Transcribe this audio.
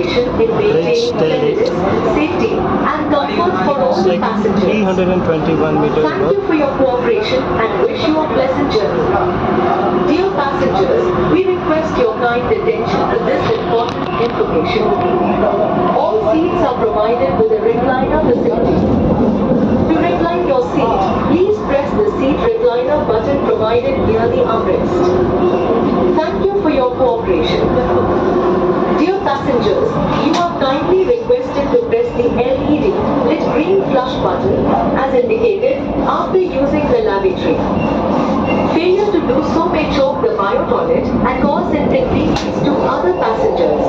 cooperation in maintaining cleanliness, safety, and comfort for all It's like passengers. 321 meters Thank you long. for your cooperation and wish you a pleasant journey. Dear passengers, we request your kind attention to this important information. All seats are provided with a recliner facility. To recline your seat, please press the seat recliner button provided near the armrest. Thank you for your cooperation. Dear passengers, you are kindly requested to press the LED lit green flush button as indicated after using the lavatory. Failure to do so may choke the bio toilet and cause inconvenience to other passengers.